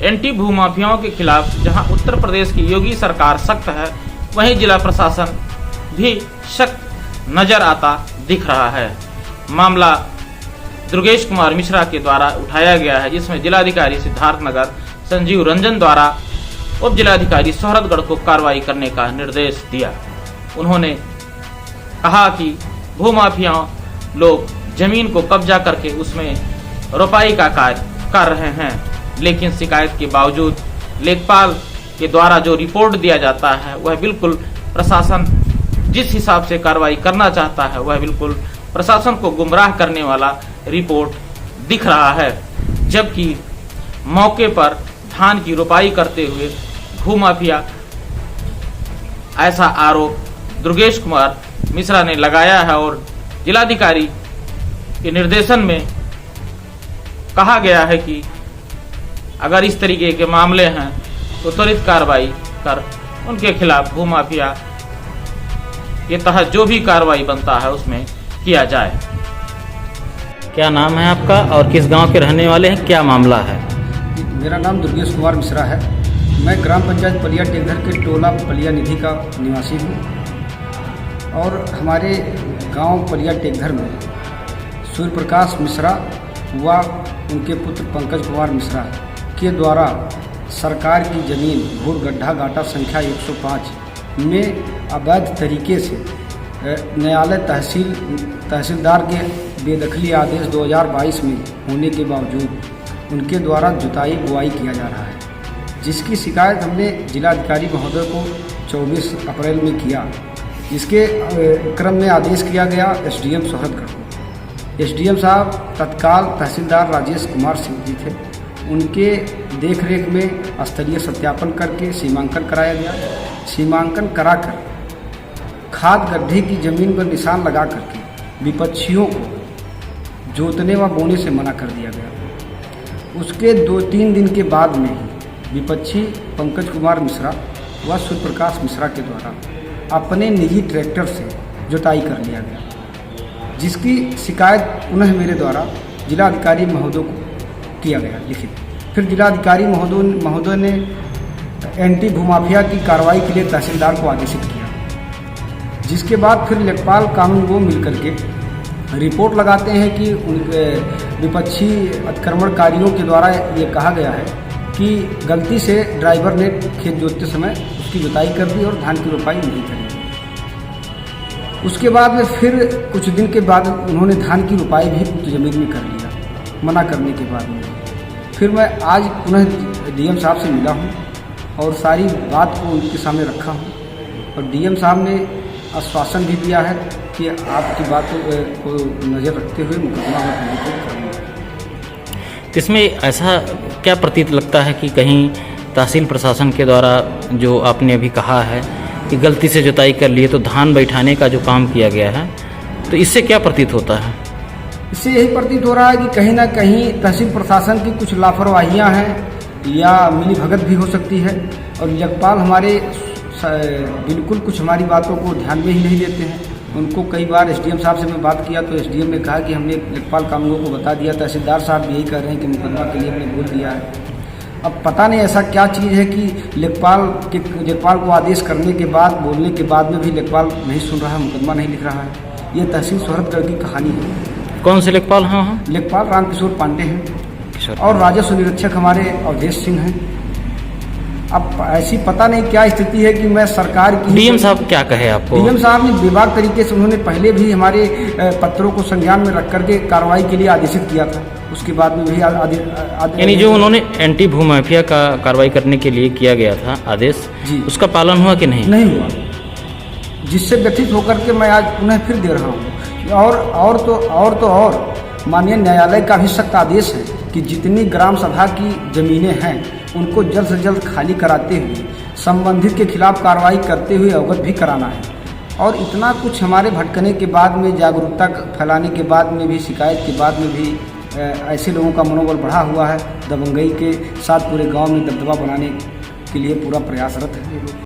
Anti भूमाफियाओं के खिलाफ जहां उत्तर प्रदेश की योगी सरकार सख्त है, वहीं जिला प्रशासन भी सख्त नजर आता दिख रहा है। मामला दुर्गेश कुमार मिश्रा के द्वारा उठाया गया है, जिसमें जिलाधिकारी सिद्धार्थनगर संजीव रंजन द्वारा उप जिलाधिकारी सोहरतगढ़ को कार्रवाई करने का निर्देश दिया। उन्होंने कहा कि भूमाफिया लोग जमीन को कब्जा करके उसमें रोपाई का कार्य कर रहे हैं, लेकिन शिकायत के बावजूद लेखपाल के द्वारा जो रिपोर्ट दिया जाता है वह बिल्कुल प्रशासन जिस हिसाब से कार्रवाई करना चाहता है वह बिल्कुल प्रशासन को गुमराह करने वाला रिपोर्ट दिख रहा है। जबकि मौके पर धान की रोपाई करते हुए भूमाफिया, ऐसा आरोप दुर्गेश कुमार मिश्रा ने लगाया है और जिलाधिकारी के निर्देशन में कहा गया है कि अगर इस तरीके के मामले हैं तो त्वरित कार्रवाई कर उनके खिलाफ भूमाफिया के तहत जो भी कार्रवाई बनता है उसमें किया जाए। क्या नाम है आपका और किस गांव के रहने वाले हैं, क्या मामला है? मेरा नाम दुर्गेश कुमार मिश्रा है। मैं ग्राम पंचायत पलिया टेकघर के टोला पलिया निधि का निवासी हूँ और हमारे गांव पलिया टेकघर में सूर्य प्रकाश मिश्रा व उनके पुत्र पंकज कुमार मिश्रा के द्वारा सरकार की ज़मीन भूर गड्ढा घाटा संख्या 105 में अवैध तरीके से न्यायालय तहसीलदार के बेदखली आदेश 2022 में होने के बावजूद उनके द्वारा जुताई बुआई किया जा रहा है, जिसकी शिकायत हमने जिलाधिकारी महोदय को 24 अप्रैल में किया। इसके क्रम में आदेश किया गया एसडीएम सोहरतगढ़ को। एसडीएम साहब तत्काल तहसीलदार राजेश कुमार सिंह जी थे, उनके देखरेख में स्थलीय सत्यापन करके सीमांकन कराया गया। सीमांकन कराकर खाद गड्ढे की जमीन पर निशान लगा करके विपक्षियों को जोतने व बोने से मना कर दिया गया। उसके 2-3 दिन के बाद में ही विपक्षी पंकज कुमार मिश्रा व सूर्य प्रकाश मिश्रा के द्वारा अपने निजी ट्रैक्टर से जुताई कर लिया गया, जिसकी शिकायत पुनः मेरे द्वारा जिलाधिकारी महोदय को किया गया लिखित। फिर जिलाधिकारी महोदय ने एंटी भूमाफिया की कार्रवाई के लिए तहसीलदार को आदेशित किया, जिसके बाद फिर लेखपाल कानून वो मिलकर के रिपोर्ट लगाते हैं कि उनके विपक्षी अतिक्रमणकारियों के द्वारा ये कहा गया है कि गलती से ड्राइवर ने खेत जोतते समय उसकी जुताई कर दी और धान की रोपाई नहीं करी। उसके बाद में फिर कुछ दिन के बाद उन्होंने धान की रोपाई भी ज़मीन में कर लिया, मना करने के बाद में। फिर मैं आज पुनः डीएम साहब से मिला हूँ और सारी बात को उनके सामने रखा हूँ और डीएम साहब ने आश्वासन भी दिया है कि आपकी बात को नज़र रखते हुए मुकदमा करेंगे। इसमें ऐसा क्या प्रतीत लगता है कि कहीं तहसील प्रशासन के द्वारा जो आपने अभी कहा है कि गलती से जुताई कर लिए तो धान बैठाने का जो काम किया गया है, तो इससे क्या प्रतीत होता है? इससे यही प्रतीत हो रहा है कि कहीं ना कहीं तहसील प्रशासन की कुछ लापरवाहियां हैं या मिली भगत भी हो सकती है और लेखपाल हमारे बिल्कुल कुछ हमारी बातों को ध्यान में ही नहीं देते हैं। उनको कई बार एसडीएम साहब से मैं बात किया तो एसडीएम ने कहा कि हमने लेखपाल कानूनों को बता दिया। तहसीलदार साहब यही कह रहे हैं कि मुकदमा के लिए हमने बोल दिया है। अब पता नहीं ऐसा क्या चीज़ है कि लेखपाल को आदेश करने के बाद, बोलने के बाद में भी लेखपाल नहीं सुन रहा है, मुकदमा नहीं लिख रहा है। ये तहसील सोहरतगढ़ की कहानी है। कौन से लेखपाल हैं वहाँ? लेखपाल रामकिशोर पांडे हैं और राजस्व निरीक्षक हमारे अवधेश सिंह हैं। अब ऐसी पता नहीं क्या स्थिति है कि मैं सरकार की। डीएम साहब क्या कहे आपको? डीएम साहब ने बेबाक तरीके से, उन्होंने पहले भी हमारे पत्रों को संज्ञान में रख करके कार्रवाई के लिए आदेशित किया था, उसके बाद में भी यानी जो उन्होंने एंटी भूमाफिया का कार्रवाई करने के लिए किया गया था आदेश जी, उसका पालन हुआ कि नहीं? नहीं हुआ, जिससे व्यथित होकर के मैं आज पुनः फिर दे रहा हूँ। और माननीय न्यायालय का भी सख्त आदेश है कि जितनी ग्राम सभा की ज़मीनें हैं उनको जल्द से जल्द खाली कराते हुए संबंधित के खिलाफ कार्रवाई करते हुए अवगत भी कराना है। और इतना कुछ हमारे भटकने के बाद में, जागरूकता फैलाने के बाद में भी, शिकायत के बाद में भी ऐसे लोगों का मनोबल बढ़ा हुआ है। दबंगई के साथ पूरे गांव में दबदबा बनाने के लिए पूरा प्रयासरत है।